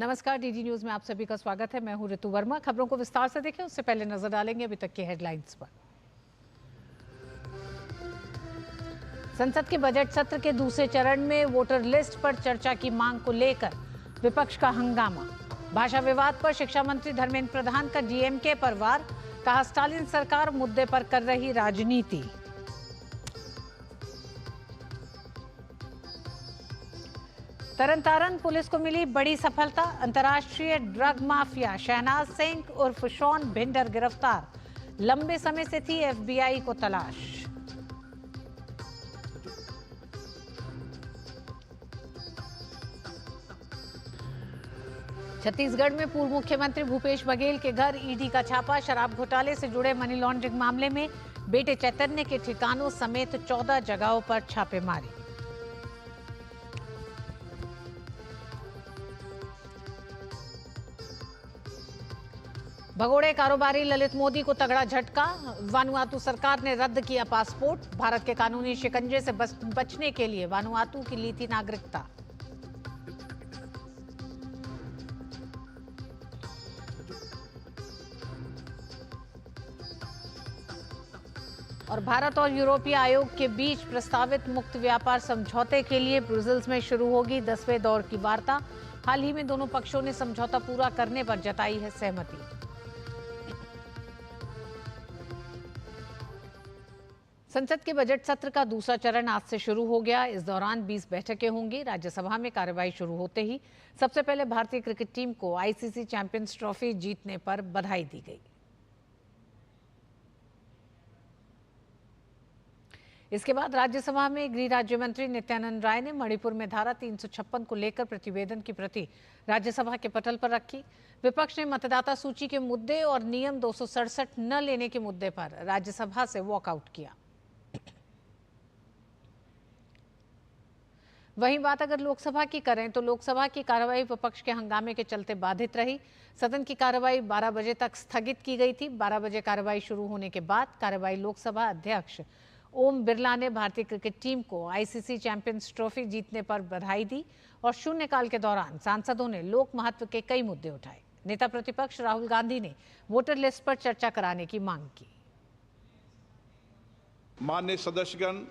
नमस्कार, DD news में आप सभी का स्वागत है। मैं हूं ऋतु वर्मा। खबरों को विस्तार से देखें उससे पहले नजर डालेंगे अभी तक की हेडलाइंस पर। संसद के बजट सत्र के दूसरे चरण में वोटर लिस्ट पर चर्चा की मांग को लेकर विपक्ष का हंगामा। भाषा विवाद पर शिक्षा मंत्री धर्मेंद्र प्रधान का डीएमके पर वार, कहा स्टालिन सरकार मुद्दे पर कर रही राजनीति। तरनतारन पुलिस को मिली बड़ी सफलता, अंतर्राष्ट्रीय ड्रग माफिया शहनाज सिंह उर्फ शॉन भिंडर गिरफ्तार। लंबे समय से थी एफबीआई को तलाश। छत्तीसगढ़ में पूर्व मुख्यमंत्री भूपेश बघेल के घर ईडी का छापा। शराब घोटाले से जुड़े मनी लॉन्ड्रिंग मामले में बेटे चैतन्य के ठिकानों समेत 14 जगहों पर छापेमारी। भगोड़े कारोबारी ललित मोदी को तगड़ा झटका। वानुआतू सरकार ने रद्द किया पासपोर्ट। भारत के कानूनी शिकंजे से बचने के लिए वानुआतू की ली थी नागरिकता। और भारत और यूरोपीय आयोग के बीच प्रस्तावित मुक्त व्यापार समझौते के लिए ब्रुसेल्स में शुरू होगी 10वें दौर की वार्ता। हाल ही में दोनों पक्षों ने समझौता पूरा करने पर जताई है सहमति। संसद के बजट सत्र का दूसरा चरण आज से शुरू हो गया। इस दौरान 20 बैठकें होंगी। राज्यसभा में कार्यवाही शुरू होते ही सबसे पहले भारतीय क्रिकेट टीम को आईसीसी चैंपियंस ट्रॉफी जीतने पर बधाई दी गई। इसके बाद राज्यसभा में गृह राज्य मंत्री नित्यानंद राय ने मणिपुर में धारा 356 को लेकर प्रतिवेदन की प्रति राज्यसभा के पटल पर रखी। विपक्ष ने मतदाता सूची के मुद्दे और नियम 267 न लेने के मुद्दे पर राज्यसभा से वॉकआउट किया। वहीं बात अगर लोकसभा की करें तो लोकसभा की कार्यवाही विपक्ष के हंगामे के चलते बाधित रही। सदन की कार्यवाही 12 बजे तक स्थगित की गई थी। 12 बजे कार्यवाही शुरू होने के बाद कार्यवाही लोकसभा अध्यक्ष ओम बिरला ने भारतीय क्रिकेट टीम को आईसीसी चैंपियंस ट्रॉफी जीतने पर बधाई दी और शून्यकाल के दौरान सांसदों ने लोक महत्व के कई मुद्दे उठाए। नेता प्रतिपक्ष राहुल गांधी ने वोटर लिस्ट पर चर्चा कराने की मांग की। माननीय सदस्यगण,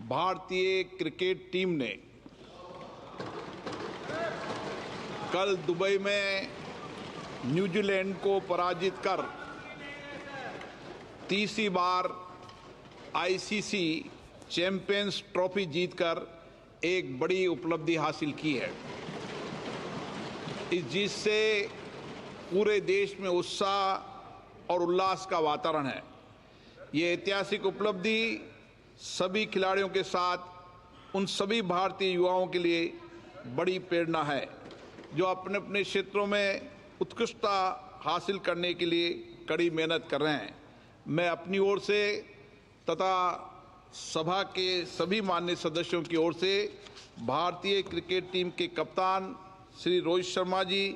भारतीय क्रिकेट टीम ने कल दुबई में न्यूजीलैंड को पराजित कर तीसरी बार आईसीसी चैंपियंस ट्रॉफी जीतकर एक बड़ी उपलब्धि हासिल की है। इस जीत से पूरे देश में उत्साह और उल्लास का वातावरण है। ये ऐतिहासिक उपलब्धि सभी खिलाड़ियों के साथ उन सभी भारतीय युवाओं के लिए बड़ी प्रेरणा है जो अपने अपने क्षेत्रों में उत्कृष्टता हासिल करने के लिए कड़ी मेहनत कर रहे हैं। मैं अपनी ओर से तथा सभा के सभी माननीय सदस्यों की ओर से भारतीय क्रिकेट टीम के कप्तान श्री रोहित शर्मा जी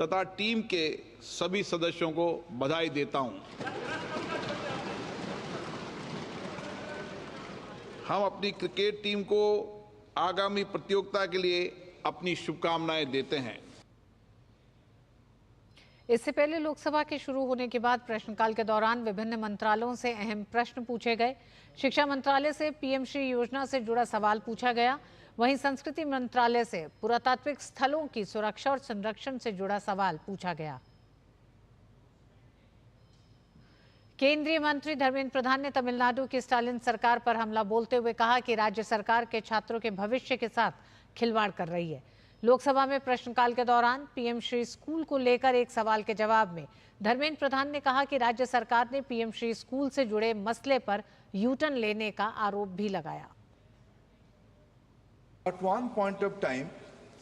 तथा टीम के सभी सदस्यों को बधाई देता हूं। हम अपनी क्रिकेट टीम को आगामी प्रतियोगिता के लिए अपनी शुभकामनाएं देते हैं। इससे पहले लोकसभा के शुरू होने के बाद प्रश्नकाल के दौरान विभिन्न मंत्रालयों से अहम प्रश्न पूछे गए। शिक्षा मंत्रालय से पीएम श्री योजना से जुड़ा सवाल पूछा गया। वहीं संस्कृति मंत्रालय से पुरातात्विक स्थलों की सुरक्षा और संरक्षण से जुड़ा सवाल पूछा गया। केंद्रीय मंत्री धर्मेंद्र प्रधान ने तमिलनाडु की स्टालिन सरकार पर हमला बोलते हुए कहा कि राज्य सरकार के छात्रों के भविष्य के साथ खिलवाड़ कर रही है। लोकसभा में प्रश्नकाल के दौरान पीएम श्री स्कूल को लेकर एक सवाल के जवाब में धर्मेंद्र प्रधान ने कहा कि राज्य सरकार ने पीएम श्री स्कूल से जुड़े मसले पर यूटर्न लेने का आरोप भी लगाया। At one point of time,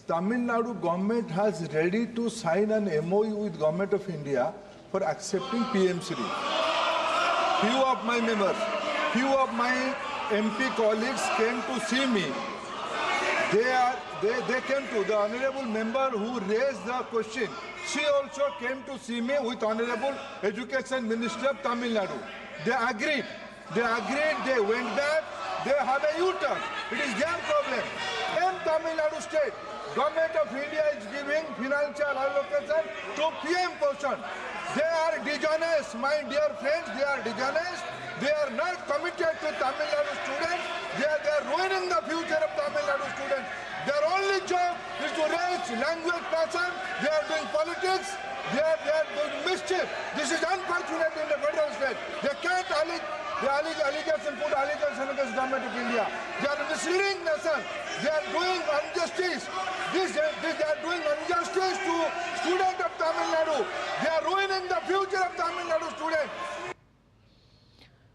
Tamil Nadu government has ready to sign an MOU with Government of India for accepting PM Shri. Few of my members, few of my MP colleagues came to see me. They came to the honorable member who raised the question. She also came to see me with honorable Education Minister of Tamil Nadu. They agreed. They went back. They have a U-turn. It is their problem. In Tamil Nadu state, Government of India is giving financial allocation to PM Poshan. They are dishonest, my dear friends. They are dishonest. They are not committed to Tamil Nadu students. They are ruining the future of Tamil Nadu students. Their only job is to raise language passion. They are doing politics. They are doing mischief. This is unfortunate in the federal state. They can't put allegation against government of India. They are misleading nation. They are doing injustice. They are doing injustice to students of Tamil Nadu. They are ruining the future of Tamil Nadu students.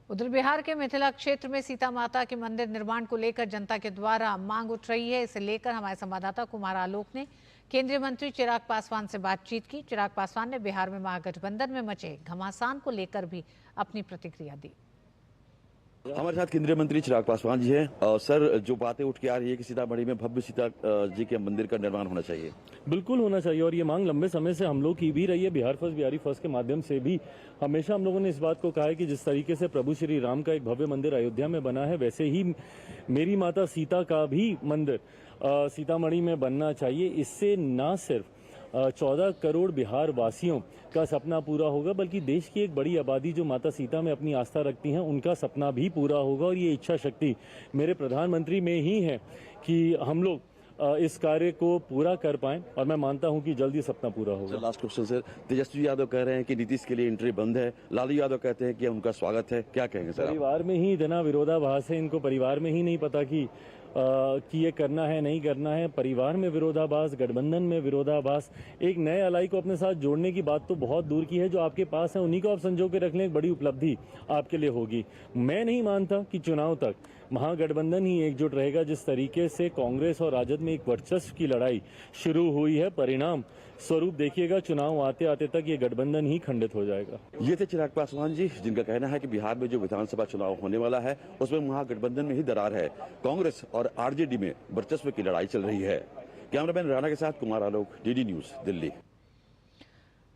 उधर बिहार के मिथिला क्षेत्र में सीता माता के मंदिर निर्माण को लेकर जनता के द्वारा मांग उठ रही है। इसे लेकर हमारे संवाददाता कुमार आलोक ने केंद्रीय मंत्री चिराग पासवान से बातचीत की। चिराग पासवान ने बिहार में महागठबंधन में मचे घमासान को लेकर भी अपनी प्रतिक्रिया दी। हमारे साथ केंद्रीय मंत्री चिराग पासवान जी हैं। सर, जो बातें उठ के आ रही है कि सीतामढ़ी में भव्य सीता जी के मंदिर का निर्माण होना चाहिए, बिल्कुल होना चाहिए और ये मांग लंबे समय से हम लोग की भी रही है। बिहार फर्स्ट, बिहारी फर्स्ट के माध्यम से भी हमेशा हम लोगों ने इस बात को कहा है कि जिस तरीके से प्रभु श्री राम का एक भव्य मंदिर अयोध्या में बना है, वैसे ही मेरी माता सीता का भी मंदिर सीतामढ़ी में बनना चाहिए। इससे न सिर्फ 14 करोड़ बिहार वासियों का सपना पूरा होगा, बल्कि देश की एक बड़ी आबादी जो माता सीता में अपनी आस्था रखती हैं, उनका सपना भी पूरा होगा। और ये इच्छा शक्ति मेरे प्रधानमंत्री में ही है कि हम लोग इस कार्य को पूरा कर पाएं और मैं मानता हूं कि जल्दी सपना पूरा होगा। Last question sir, Tejashwi Yadav कह रहे हैं कि नीतीश के लिए एंट्री बंद है, लालू यादव कहते हैं कि उनका स्वागत है, क्या कहेंगे सर? परिवार में ही इतना विरोधाभास है, इनको परिवार में ही नहीं पता कि ये करना है नहीं करना है। परिवार में विरोधाभास, गठबंधन में विरोधाभास, एक नए अलाई को अपने साथ जोड़ने की बात तो बहुत दूर की है। जो आपके पास है उन्हीं को आप संजो के रख लें, एक बड़ी उपलब्धि आपके लिए होगी। मैं नहीं मानता कि चुनाव तक महागठबंधन ही एकजुट रहेगा। जिस तरीके से कांग्रेस और राजद में एक वर्चस्व की लड़ाई शुरू हुई है, परिणाम स्वरूप देखिएगा चुनाव आते आते तक ये गठबंधन ही खंडित हो जाएगा। ये थे चिराग पासवान जी, जिनका कहना है कि बिहार में जो विधानसभा चुनाव होने वाला है उसमें महागठबंधन में ही दरार है। कांग्रेस और आरजेडी में वर्चस्व की लड़ाई चल रही है। कैमरामैन राणा के साथ कुमार आलोक, डीडी न्यूज, दिल्ली।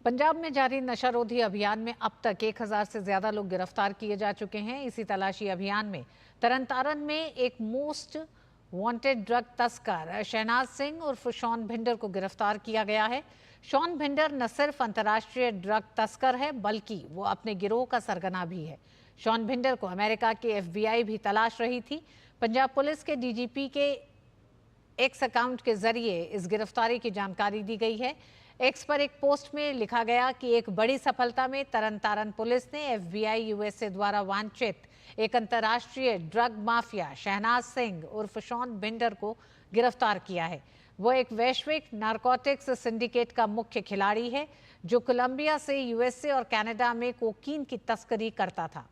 पंजाब में जारी नशारोधी अभियान में अब तक 1000 से ज्यादा लोग गिरफ्तार किए जा चुके हैं। इसी तलाशी अभियान में तरन में एक मोस्ट वांटेड ड्रग तस्कर शहनाज सिंह उर्फ शॉन भिंडर को गिरफ्तार किया गया है। शॉन भिंडर न सिर्फ अंतर्राष्ट्रीय ड्रग तस्कर है, बल्कि वो अपने गिरोह का सरगना भी है। शॉन भिंडर को अमेरिका की FBI भी तलाश रही थी। पंजाब पुलिस के DGP के एक्स अकाउंट के जरिए इस गिरफ्तारी की जानकारी दी गई है। एक्स पर एक पोस्ट में लिखा गया कि एक बड़ी सफलता में तरन पुलिस ने FBI USA द्वारा वांछित एक अंतर्राष्ट्रीय ड्रग माफिया शहनाज सिंह उर्फ शॉन भिंडर को गिरफ्तार किया है। वो एक वैश्विक नारकोटिक्स सिंडिकेट का मुख्य खिलाड़ी है, जो कोलंबिया से USA और कनाडा में कोकीन की तस्करी करता था।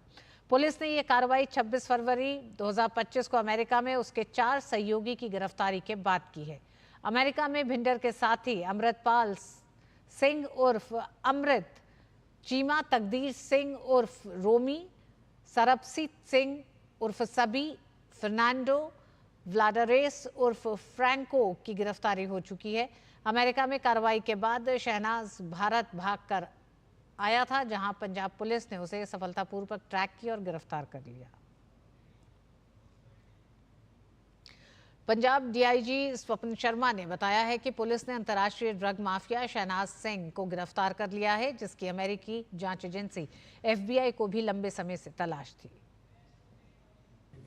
पुलिस ने यह कार्रवाई 26 फरवरी 2025 को अमेरिका में उसके 4 सहयोगी की गिरफ्तारी के बाद की है। अमेरिका में भिंडर के साथी अमृतपाल सिंह उर्फ अमृत, चीमा तकदीर सिंह उर्फ रोमी, सरबजीत सिंह उर्फ सबी, फर्नांडो व्लाडरेस उर्फ फ्रैंको की गिरफ्तारी हो चुकी है। अमेरिका में कार्रवाई के बाद शहनाज भारत भागकर आया था, जहां पंजाब पुलिस ने उसे सफलतापूर्वक ट्रैक किया और गिरफ्तार कर लिया। पंजाब DIG स्वप्न शर्मा ने बताया है कि पुलिस ने अंतर्राष्ट्रीय ड्रग माफिया शहनाज सिंह को गिरफ्तार कर लिया है, जिसकी अमेरिकी जांच एजेंसी FBI को भी लंबे समय से तलाश थी।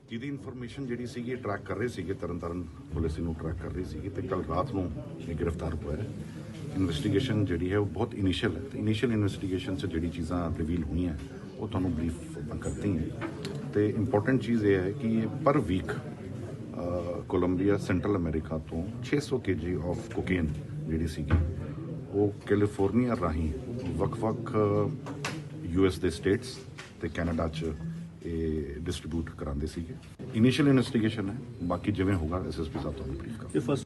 ਜਿਹਦੀ ਇਨਫੋਰਮੇਸ਼ਨ ਜਿਹੜੀ ਸੀਗੀ ਟਰੈਕ ਕਰ ਰਹੇ ਸੀਗੇ, ਤਰਨਤਾਰਨ ਪੁਲਿਸ ਨੂੰ ਟਰੈਕ ਕਰ ਰਹੀ ਸੀਗੀ ਤੇ ਕੱਲ ਰਾਤ ਨੂੰ ਇਹ ਗ੍ਰਿਫਤਾਰ ਹੋਇਆ ਹੈ। ਇਨਵੈਸਟੀਗੇਸ਼ਨ ਜਿਹੜੀ ਹੈ ਉਹ ਬਹੁਤ ਇਨੀਸ਼ੀਅਲ ਹੈ ਤੇ ਇਨੀਸ਼ੀਅਲ ਇਨਵੈਸਟੀਗੇਸ਼ਨ 'ਚ ਜਿਹੜੀ ਚੀਜ਼ਾਂ ਰਿਵੀਲ ਹੋਈਆਂ ਉਹ ਤੁਹਾਨੂੰ ਬਰੀਫ ਆਪਾਂ ਕਰਦੇ ਹਾਂ। ਤੇ ਇੰਪੋਰਟੈਂਟ ਚੀਜ਼ ਇਹ ਹੈ ਕਿ ਪਰ ਵੀਕ ਕੋਲੰਬੀਆ ਸੈਂਟਰਲ ਅਮਰੀਕਾ ਤੋਂ 600 kg ਆਫ ਕੋਕੇਨ ਜਿਹੜੀ ਸੀਗੀ ਉਹ ਕੈਲੀਫੋਰਨੀਆ ਰਾਹੀਂ ਵੱਖ-ਵੱਖ US ਦੇ ਸਟੇਟਸ ਤੇ ਕੈਨੇਡਾ 'ਚ डिस्ट्रीब्यूट कराते सीगे। इनिशियल इन्वेस्टिगेशन है, बाकी जिवें होगा SSP साहब तो ब्रीफ कर।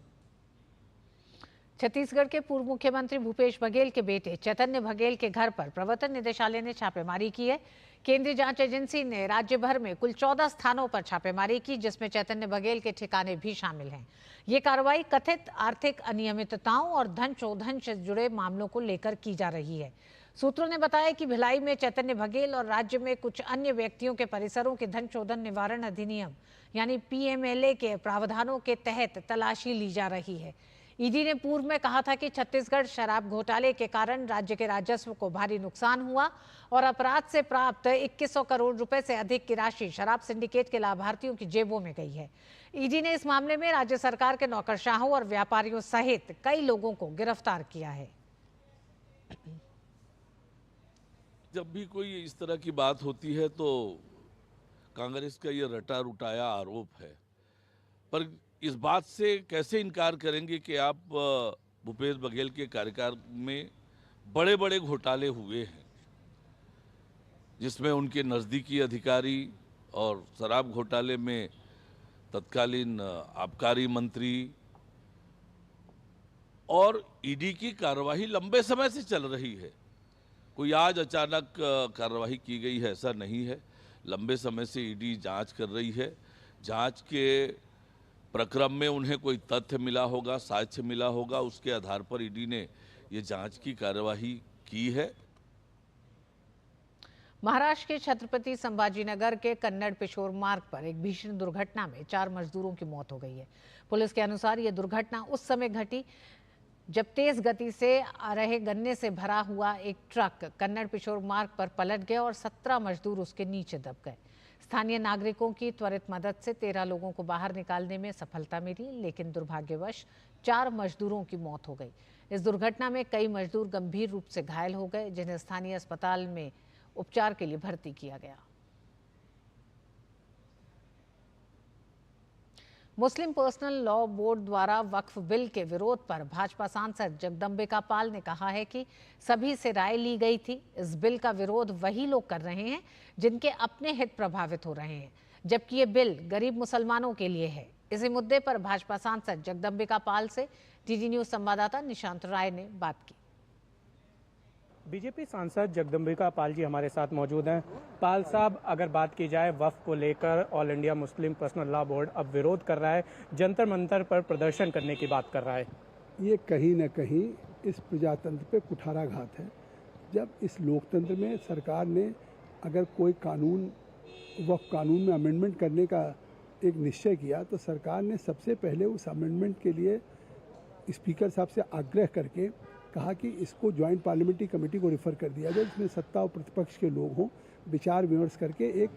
छत्तीसगढ़ के पूर्व मुख्यमंत्री भूपेश बघेल के बेटे चैतन्य बघेल के घर पर प्रवर्तन निदेशालय ने छापेमारी की है। केंद्रीय जांच एजेंसी ने राज्य भर में कुल 14 स्थानों पर छापेमारी की, जिसमें चैतन्य बघेल के ठिकाने भी शामिल हैं। ये कार्रवाई कथित आर्थिक अनियमितताओं और धन शोधन से जुड़े मामलों को लेकर की जा रही है। सूत्रों ने बताया कि भिलाई में चैतन्य बघेल और राज्य में कुछ अन्य व्यक्तियों के परिसरों के धन शोधन निवारण अधिनियम यानी PMLA के प्रावधानों के तहत तलाशी ली जा रही है। ईडी ने पूर्व में कहा था कि छत्तीसगढ़ शराब घोटाले के कारण राज्य के राजस्व को भारी नुकसान हुआ और अपराध से प्राप्त 2100 करोड़ रुपए से अधिक की राशि शराब सिंडिकेट के लाभार्थियों की जेबों में गई है। ईडी ने इस मामले में राज्य सरकार के नौकरशाहों और व्यापारियों सहित कई लोगों को गिरफ्तार किया है। जब भी कोई इस तरह की बात होती है तो कांग्रेस का ये रटा रुटाया आरोप है, पर इस बात से कैसे इनकार करेंगे कि आप भूपेश बघेल के कार्यकाल में बड़े बड़े घोटाले हुए हैं, जिसमें उनके नज़दीकी अधिकारी और शराब घोटाले में तत्कालीन आबकारी मंत्री, और ईडी की कार्रवाई लंबे समय से चल रही है। कोई आज अचानक कार्रवाई की गई है ऐसा नहीं है, लंबे समय से ईडी जांच कर रही है। जांच के प्रक्रम में उन्हें कोई तथ्य मिला होगा, साक्ष्य मिला होगा, उसके आधार पर ईडी ने ये जांच की कार्यवाही की है। महाराष्ट्र के छत्रपति संभाजीनगर के कन्नड़ पिशोर मार्ग पर एक भीषण दुर्घटना में 4 मजदूरों की मौत हो गई है। पुलिस के अनुसार यह दुर्घटना उस समय घटी जब तेज गति से आ रहे गन्ने से भरा हुआ एक ट्रक कन्नड़ पिशोर मार्ग पर पलट गया और 17 मजदूर उसके नीचे दब गए। स्थानीय नागरिकों की त्वरित मदद से 13 लोगों को बाहर निकालने में सफलता मिली, लेकिन दुर्भाग्यवश 4 मजदूरों की मौत हो गई। इस दुर्घटना में कई मजदूर गंभीर रूप से घायल हो गए, जिन्हें स्थानीय अस्पताल में उपचार के लिए भर्ती किया गया। मुस्लिम पर्सनल लॉ बोर्ड द्वारा वक्फ बिल के विरोध पर भाजपा सांसद जगदम्बिका पाल ने कहा है कि सभी से राय ली गई थी। इस बिल का विरोध वही लोग कर रहे हैं जिनके अपने हित प्रभावित हो रहे हैं, जबकि ये बिल गरीब मुसलमानों के लिए है। इसी मुद्दे पर भाजपा सांसद जगदम्बिका पाल से डीडी न्यूज संवाददाता निशांत राय ने बात की। बीजेपी सांसद जगदम्बिका पाल जी हमारे साथ मौजूद हैं। पाल साहब, अगर बात की जाए वक्फ को लेकर, all India Muslim personal law board अब विरोध कर रहा है, जंतर मंतर पर प्रदर्शन करने की बात कर रहा है। ये कहीं न कहीं इस प्रजातंत्र पे कुठाराघात है। जब इस लोकतंत्र में सरकार ने अगर कोई कानून, वक्फ कानून में अमेंडमेंट करने का एक निश्चय किया, तो सरकार ने सबसे पहले उस अमेंडमेंट के लिए स्पीकर साहब से आग्रह करके कहा कि इसको ज्वाइंट पार्लियामेंट्री कमेटी को रेफर कर दिया जाए, जिसमें सत्ता और प्रतिपक्ष के लोग हों, विचार विमर्श करके एक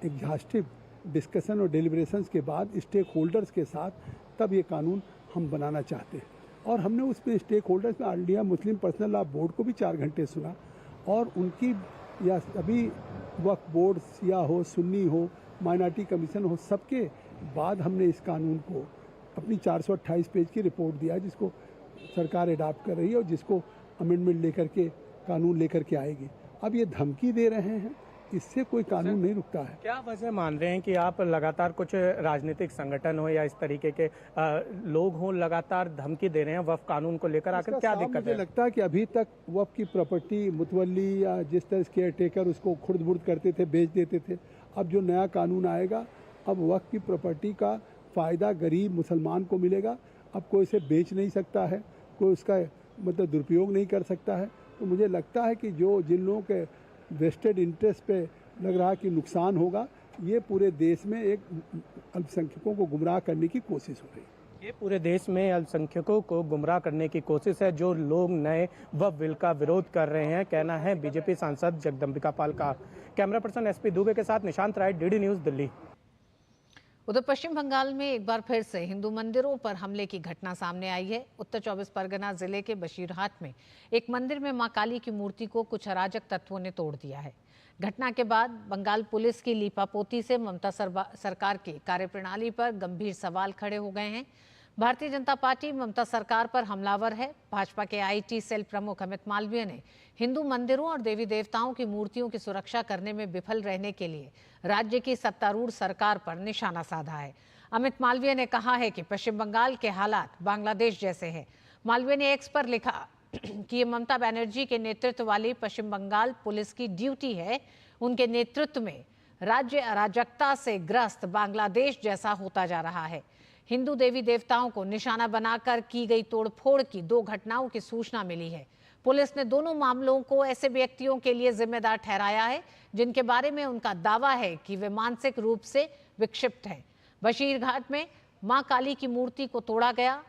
एग्जॉस्टिव डिस्कशन और डिलिब्रेशंस के बाद स्टेक होल्डर्स के साथ तब ये कानून हम बनाना चाहते हैं। और हमने उसमें स्टेक होल्डर्स में all India Muslim personal law board को भी 4 घंटे सुना, और उनकी या सभी वक्फ बोर्ड या हो, सुन्नी हो, माइनॉरिटी कमीशन हो, सबके बाद हमने इस कानून को अपनी 428 पेज की रिपोर्ट दिया, जिसको सरकार अडॉप्ट कर रही है और जिसको अमेंडमेंट लेकर के कानून लेकर के आएगी। अब ये धमकी दे रहे हैं, इससे कोई कानून नहीं रुकता है। क्या वजह मान रहे हैं कि आप लगातार, कुछ राजनीतिक संगठन हो या इस तरीके के लोग हों, लगातार धमकी दे रहे हैं वक्फ कानून को लेकर? आकर क्या दिक्कत है? मुझे लगता है कि अभी तक वक्फ की प्रॉपर्टी मुतवल्ली या जिस तरह केयर टेकर उसको खुर्द बुर्द करते थे, बेच देते थे। अब जो नया कानून आएगा, अब वक्फ की प्रॉपर्टी का फ़ायदा गरीब मुसलमान को मिलेगा। अब कोई इसे बेच नहीं सकता है, कोई उसका मतलब दुरुपयोग नहीं कर सकता है। तो मुझे लगता है कि जो जिन लोगों के वेस्टेड इंटरेस्ट पे लग रहा है कि नुकसान होगा, ये पूरे देश में एक अल्पसंख्यकों को गुमराह करने की कोशिश हो रही है। ये पूरे देश में अल्पसंख्यकों को गुमराह करने की कोशिश है जो लोग नए वक्फ बिल का विरोध कर रहे हैं, कहना है बीजेपी सांसद जगदम्बिका पाल का। कैमरा पर्सन एसपी दुबे के साथ निशांत राय, डीडी न्यूज, दिल्ली। उधर पश्चिम बंगाल में एक बार फिर से हिंदू मंदिरों पर हमले की घटना सामने आई है। उत्तर 24 परगना जिले के बशीरहाट में एक मंदिर में मां काली की मूर्ति को कुछ अराजक तत्वों ने तोड़ दिया है। घटना के बाद बंगाल पुलिस की लीपापोती से ममता सरकार की कार्यप्रणाली पर गंभीर सवाल खड़े हो गए हैं। भारतीय जनता पार्टी ममता सरकार पर हमलावर है। भाजपा के आईटी सेल प्रमुख अमित मालवीय ने हिंदू मंदिरों और देवी देवताओं की मूर्तियों की सुरक्षा करने में विफल रहने के लिए राज्य की सत्तारूढ़ सरकार पर निशाना साधा है। अमित मालवीय ने कहा है कि पश्चिम बंगाल के हालात बांग्लादेश जैसे हैं। मालवीय ने एक्स पर लिखा कि ये ममता बनर्जी के नेतृत्व वाली पश्चिम बंगाल पुलिस की ड्यूटी है। उनके नेतृत्व में राज्य अराजकता से ग्रस्त बांग्लादेश जैसा होता जा रहा है। हिंदू देवी देवताओं को निशाना बनाकर की गई तोड़फोड़ की 2 घटनाओं की सूचना मिली है। पुलिस ने दोनों मामलों को ऐसे व्यक्तियों के लिए जिम्मेदार ठहराया है जिनके बारे में उनका दावा है कि वे मानसिक रूप से विक्षिप्त हैं। बशीरघाट में मां काली की मूर्ति को तोड़ा गया।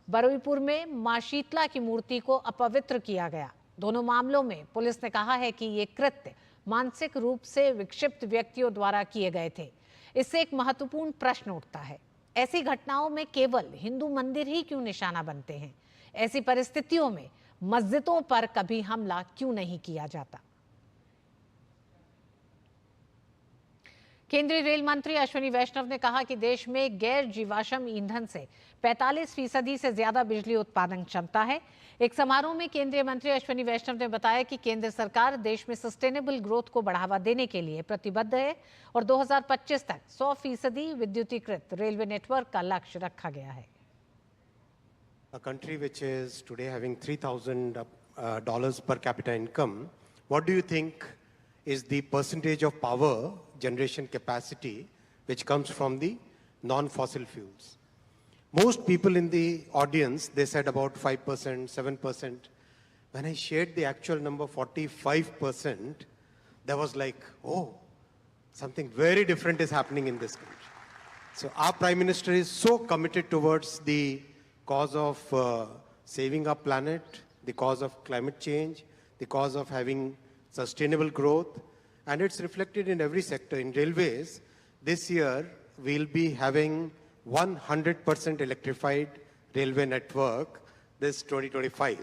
बरुईपुर में मां शीतला की मूर्ति को अपवित्र किया गया। दोनों मामलों में पुलिस ने कहा है कि ये कृत्य मानसिक रूप से विक्षिप्त व्यक्तियों द्वारा किए गए थे। इससे एक महत्वपूर्ण प्रश्न उठता है, ऐसी घटनाओं में केवल हिंदू मंदिर ही क्यों निशाना बनते हैं? ऐसी परिस्थितियों में मस्जिदों पर कभी हमला क्यों नहीं किया जाता? केंद्रीय रेल मंत्री अश्विनी वैष्णव ने कहा कि देश में गैर जीवाश्म ईंधन से 45% से ज्यादा बिजली उत्पादन क्षमता है। एक समारोह में केंद्रीय मंत्री अश्विनी वैष्णव ने बताया कि केंद्र सरकार देश में सस्टेनेबल ग्रोथ को बढ़ावा देने के लिए प्रतिबद्ध है और 2025 तक 100% विद्युतीकृत रेलवे नेटवर्क का लक्ष्य रखा गया है। A country which is today having $3,000 per capita income, what do you think is the percentage of power generation capacity which comes from the non-fossil fuels? Most people in the audience, they said about 5%, 7%. When I shared the actual number, 45%, there was like, oh, something very different is happening in this country. So our Prime Minister is so committed towards the cause of saving our planet, the cause of climate change, the cause of having sustainable growth, and it's reflected in every sector. In railways, this year we'll be having 100% electrified railway network this 2025.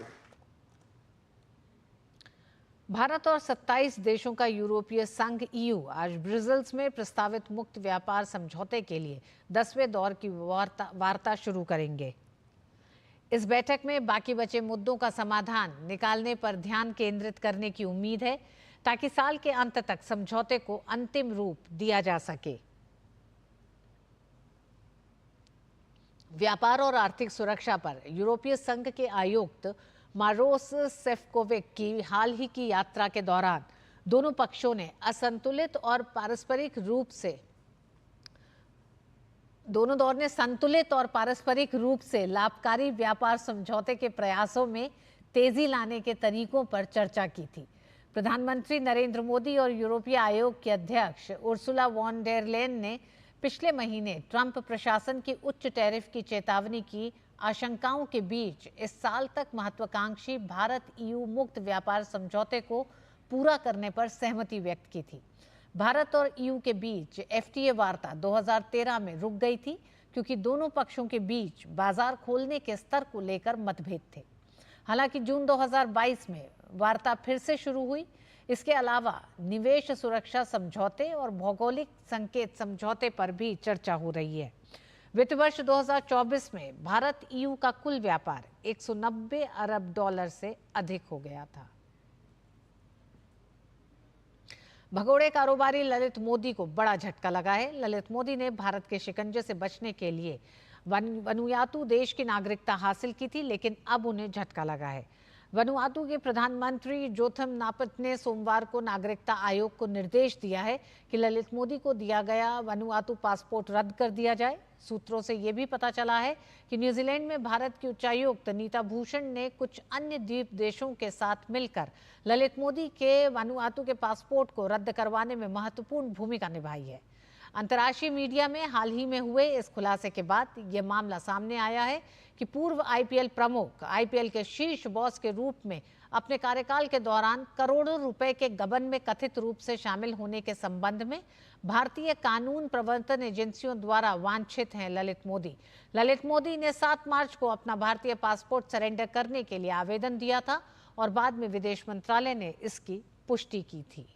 Bharat और 27 देशों का यूरोपीय संघ EU आज Brussels में प्रस्तावित मुक्त व्यापार समझौते के लिए 10वें दौर की वार्ता शुरू करेंगे। इस बैठक में बाकी बचे मुद्दों का समाधान निकालने पर ध्यान केंद्रित करने की उम्मीद है ताकि साल के अंत तक समझौते को अंतिम रूप दिया जा सके। व्यापार और आर्थिक सुरक्षा पर यूरोपीय संघ के आयुक्त मारोस सेफकोविक की हाल ही की यात्रा के दौरान दोनों पक्षों ने संतुलित और पारस्परिक रूप से लाभकारी व्यापार समझौते के प्रयासों में तेजी लाने के तरीकों पर चर्चा की थी। प्रधानमंत्री नरेंद्र मोदी और यूरोपीय आयोग के अध्यक्ष उर्सुला वॉन डेर लेयन ने पिछले महीने ट्रंप प्रशासन की उच्च टैरिफ की चेतावनी की आशंकाओं के बीच इस साल तक महत्वाकांक्षी भारत EU मुक्त व्यापार समझौते को पूरा करने पर सहमति व्यक्त की थी। भारत और EU के बीच FTA वार्ता 2013 में रुक गई थी क्योंकि दोनों पक्षों के बीच बाजार खोलने के स्तर को लेकर मतभेद थे। हालांकि जून 2022 में वार्ता फिर से शुरू हुई। इसके अलावा निवेश सुरक्षा समझौते और भौगोलिक संकेत समझौते पर भी चर्चा हो रही है। वित्त वर्ष 2024 में भारत EU का कुल व्यापार $190 अरब से अधिक हो गया था। भगोड़े कारोबारी ललित मोदी को बड़ा झटका लगा है। ललित मोदी ने भारत के शिकंजे से बचने के लिए वनुआतू देश की नागरिकता हासिल की थी, लेकिन अब उन्हें झटका लगा है। वनुआतू के प्रधानमंत्री जोथम नापट ने सोमवार को नागरिकता आयोग को निर्देश दिया है कि ललित मोदी को दिया गया वनुआतू पासपोर्ट रद्द कर दिया जाए। सूत्रों से यह भी पता चला है कि न्यूजीलैंड में भारत की उच्चायुक्त नीता भूषण ने कुछ अन्य द्वीप देशों के साथ मिलकर ललित मोदी के वनुआतू के पासपोर्ट को रद्द करवाने में महत्वपूर्ण भूमिका निभाई है। अंतर्राष्ट्रीय मीडिया में हाल ही में हुए इस खुलासे के बाद यह मामला सामने आया है कि पूर्व IPL प्रमुख IPL के शीर्ष बॉस के रूप में अपने कार्यकाल के दौरान करोड़ों रुपए के गबन में कथित रूप से शामिल होने के संबंध में भारतीय कानून प्रवर्तन एजेंसियों द्वारा वांछित हैं ललित मोदी। ललित मोदी ने 7 मार्च को अपना भारतीय पासपोर्ट सरेंडर करने के लिए आवेदन दिया था और बाद में विदेश मंत्रालय ने इसकी पुष्टि की थी।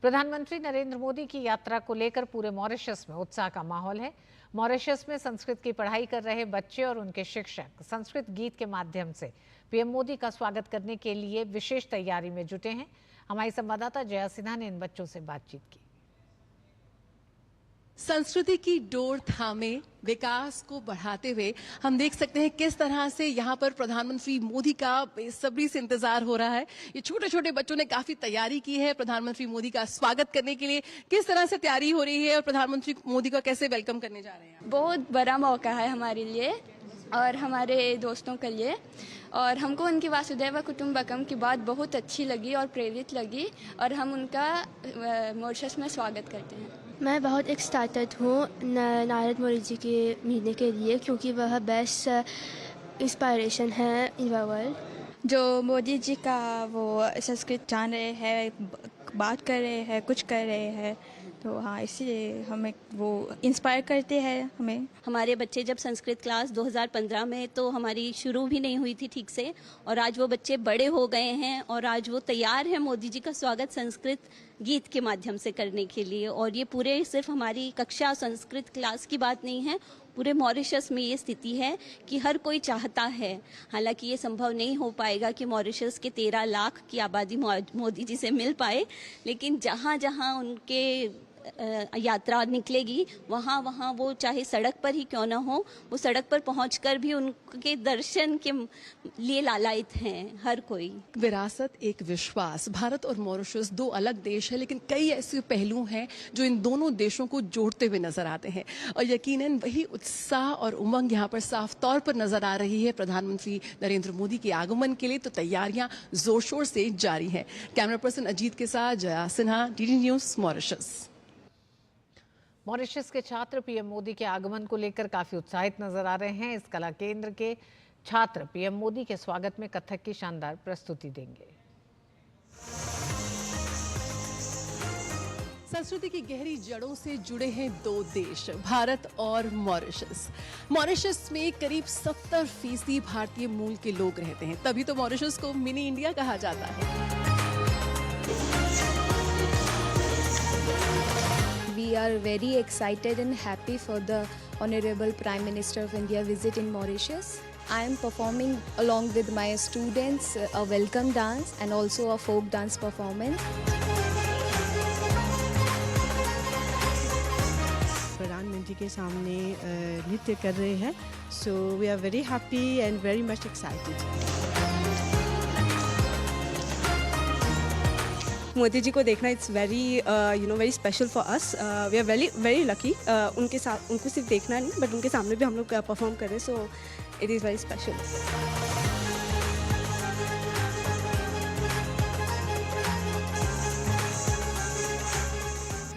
प्रधानमंत्री नरेंद्र मोदी की यात्रा को लेकर पूरे मॉरिशस में उत्साह का माहौल है। मॉरिशस में संस्कृत की पढ़ाई कर रहे बच्चे और उनके शिक्षक संस्कृत गीत के माध्यम से पीएम मोदी का स्वागत करने के लिए विशेष तैयारी में जुटे हैं। हमारी संवाददाता जया सिन्हा ने इन बच्चों से बातचीत की। संस्कृति की डोर थामे विकास को बढ़ाते हुए हम देख सकते हैं किस तरह से यहाँ पर प्रधानमंत्री मोदी का बेसब्री से इंतजार हो रहा है। ये छोटे छोटे बच्चों ने काफी तैयारी की है प्रधानमंत्री मोदी का स्वागत करने के लिए। किस तरह से तैयारी हो रही है और प्रधानमंत्री मोदी का कैसे वेलकम करने जा रहे हैं? बहुत बड़ा मौका है हमारे लिए और हमारे दोस्तों के लिए, और हमको उनकी वासुदेव कुटुंबकम की बात बहुत अच्छी लगी और प्रेरित लगी और हम उनका मॉरिशस में स्वागत करते हैं। मैं बहुत एक्साइटेड हूँ नारद मोदी जी के मिलने के लिए, क्योंकि वह बेस्ट इंस्पायरेशन है इन द वर्ल्ड। जो मोदी जी का वो संस्कृत जान रहे हैं, बात कर रहे हैं, कुछ कर रहे हैं, तो हाँ इसलिए हमें वो इंस्पायर करते हैं हमें। हमारे बच्चे जब संस्कृत क्लास 2015 में तो हमारी शुरू भी नहीं हुई थी ठीक से, और आज वो बच्चे बड़े हो गए हैं और आज वो तैयार हैं मोदी जी का स्वागत संस्कृत गीत के माध्यम से करने के लिए। और ये पूरे सिर्फ हमारी कक्षा संस्कृत क्लास की बात नहीं है, पूरे मॉरिशस में ये स्थिति है कि हर कोई चाहता है, हालांकि ये संभव नहीं हो पाएगा कि मॉरिशस के 13 लाख की आबादी मोदी जी से मिल पाए, लेकिन जहाँ जहाँ उनके यात्रा निकलेगी वहाँ वहाँ वो चाहे सड़क पर ही क्यों ना हो, वो सड़क पर पहुंचकर भी उनके दर्शन के लिए लालायित हैं हर कोई। विरासत, एक विश्वास। भारत और मॉरिशस दो अलग देश है, लेकिन कई ऐसे पहलू हैं जो इन दोनों देशों को जोड़ते हुए नजर आते हैं, और यकीनन वही उत्साह और उमंग यहाँ पर साफ तौर पर नजर आ रही है। प्रधानमंत्री नरेंद्र मोदी के आगमन के लिए तो तैयारियां जोर शोर से जारी हैं। कैमरा पर्सन अजीत के साथ Jaya Sinha, DD news, Mauritius. Mauritius के छात्र पीएम मोदी के आगमन को लेकर काफी उत्साहित नजर आ रहे हैं। इस कला केंद्र के छात्र पीएम मोदी के स्वागत में कथक की शानदार प्रस्तुति देंगे। संस्कृति की गहरी जड़ों से जुड़े हैं दो देश, भारत और मॉरिशस। मॉरिशस में करीब 70% भारतीय मूल के लोग रहते हैं, तभी तो मॉरिशस को मिनी इंडिया कहा जाता है। We are very excited and happy for the Honorable Prime Minister of India visit in Mauritius. I am performing along with my students a welcome dance and also a folk dance performance. प्रधानमंत्री के सामने नृत्य कर रहे हैं, so we are very happy and very much excited. Modi ji को देखना it's very very special for us. We are very lucky. उनके साथ उनको सिर्फ देखना नहीं, बट उनके सामने भी हम लोग परफॉर्म कर रहे हैं, so it is very special.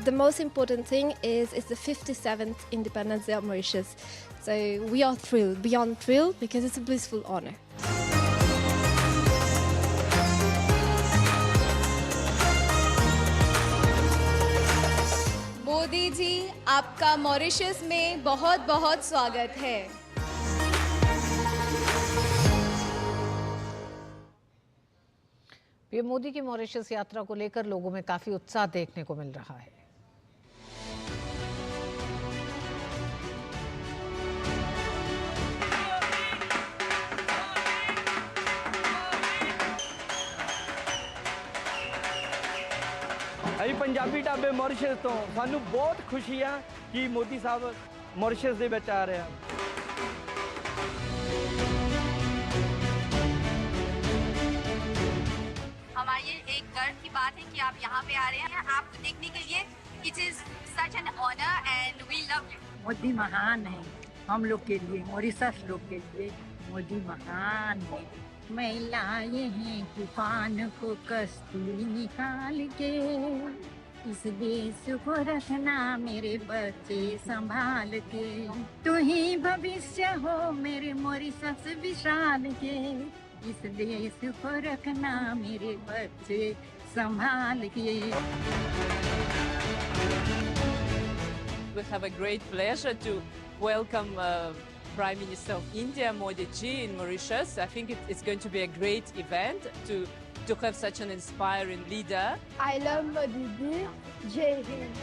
The most important thing is it's the 57th Independence Day of Mauritius. So we are thrilled, beyond thrilled, because it's a blissful honor. Modi ji, आपका मॉरिशस में बहुत बहुत स्वागत है। पीएम मोदी की मॉरिशस यात्रा को लेकर लोगों में काफी उत्साह देखने को मिल रहा है। ਅਸੀਂ ਪੰਜਾਬੀ ਢਾਬੇ ਮੌਰੀਸ਼ਸ ਤੋਂ ਸਾਨੂੰ ਬਹੁਤ ਖੁਸ਼ੀ ਆ ਕਿ ਮੋਦੀ ਸਾਹਿਬ ਮੌਰੀਸ਼ਸ ਦੇ ਵਿੱਚ ਆ ਰਹੇ ਆ। हमारे लिए एक गर्व की बात है कि आप यहाँ पे आ रहे हैं, आपको देखने के लिए। It is such an honour and we love you. Modi महान है हम लोग के लिए, मॉरिशस लोग के लिए मोदी महान है। मैं लाए हैं तूफान को कश्ती निकाल के, इस देश को रखना मेरे बच्चे संभाल के। तू ही भविष्य हो मेरे मॉरिशस विशाल के, इस देश को रखना मेरे बच्चे संभाल के। We have a great pleasure to welcome Prime Minister of India, Modi ji, in Mauritius. I think it's going to be a great event to have such an inspiring leader. I love Modi ji. Jai Hind.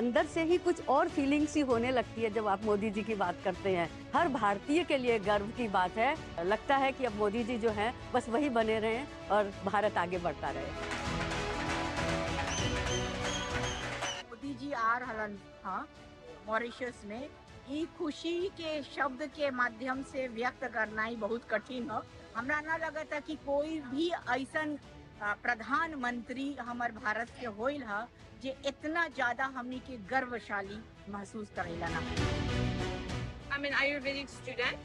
अंदर से ही कुछ और feelings ही होने लगती है जब आप मोदी जी की बात करते हैं। हर भारतीय के लिए गर्व की बात है। लगता है कि अब मोदी जी जो हैं बस वही बने रहें और भारत आगे बढ़ता रहे। मोदी जी आ रहलन हाँ मॉरिशस में, ई खुशी के शब्द के माध्यम से व्यक्त करना ही बहुत कठिन है। हमरा ना लगता कि कोई भी ऐसन प्रधानमंत्री हमारे भारत के होइल है जे इतना ज्यादा हमनी के गर्वशाली महसूस करेला ना। I'm an Ayurvedic student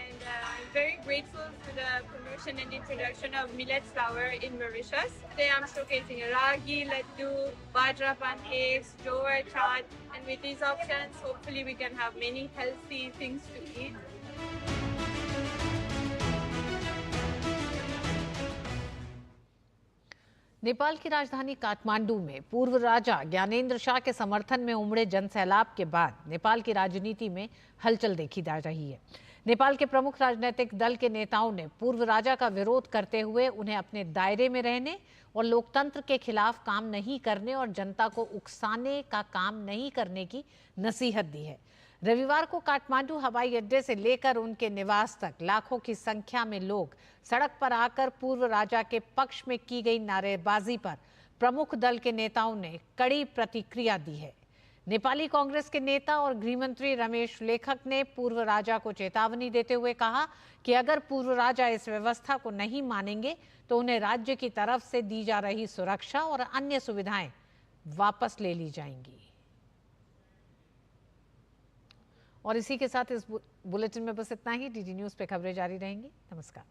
and I'm very grateful for the promotion and introduction of millet flour in Mauritius. Today I'm showcasing ragi, laddu, bajra pancakes, jowar chaat, and with these options, hopefully we can have many healthy things to eat. Nepal की राजधानी काठमांडू में पूर्व राजा ज्ञानेंद्र शाह के समर्थन में उमड़े जनसैलाब के बाद नेपाल की राजनीति में हलचल देखी जा रही है। नेपाल के प्रमुख राजनीतिक दल के नेताओं ने पूर्व राजा का विरोध करते हुए उन्हें अपने दायरे में रहने और लोकतंत्र के खिलाफ काम नहीं करने और जनता को उकसाने का काम नहीं करने की नसीहत दी है। रविवार को काठमांडू हवाई अड्डे से लेकर उनके निवास तक लाखों की संख्या में लोग सड़क पर आकर पूर्व राजा के पक्ष में की गई नारेबाजी पर प्रमुख दल के नेताओं ने कड़ी प्रतिक्रिया दी है। नेपाली कांग्रेस के नेता और गृहमंत्री रमेश लेखक ने पूर्व राजा को चेतावनी देते हुए कहा कि अगर पूर्व राजा इस व्यवस्था को नहीं मानेंगे तो उन्हें राज्य की तरफ से दी जा रही सुरक्षा और अन्य सुविधाएं वापस ले ली जाएंगी। और इसी के साथ इस बुलेटिन में बस इतना ही। डीडी न्यूज़ पे खबरें जारी रहेंगी। नमस्कार।